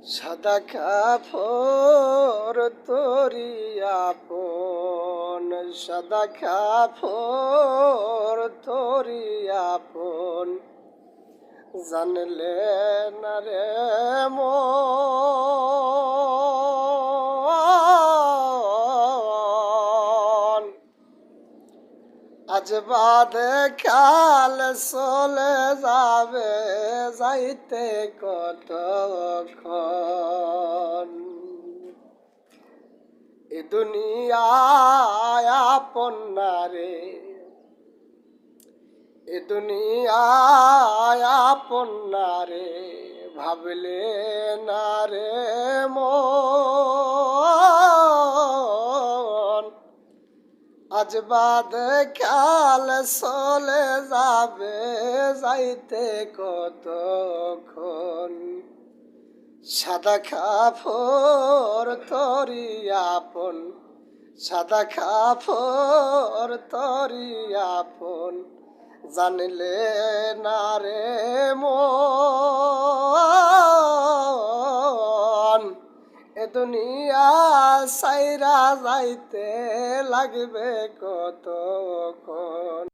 সাদা কাপড় তোরি আপন, সাদা কাপড় তোরি আপন, জানলে না রে মন। আজ বাদে কাল চলে যাবে, যাইতে কতক্ষণ। এ দুনিয়ায় আপন না রে, এ দুনিয়ায় আপন না রে, ভাবলে না রে মন। আজ বাদে কাল চলে যাবে, যাইতে কতক্ষণ। সাদা কাপড় তোরি আপন, সাদা কাপড় তোরি আপন, জানলে না রে মন। এ দুনিয়া সাইরা যাইতে লাগবে কতক্ষণ।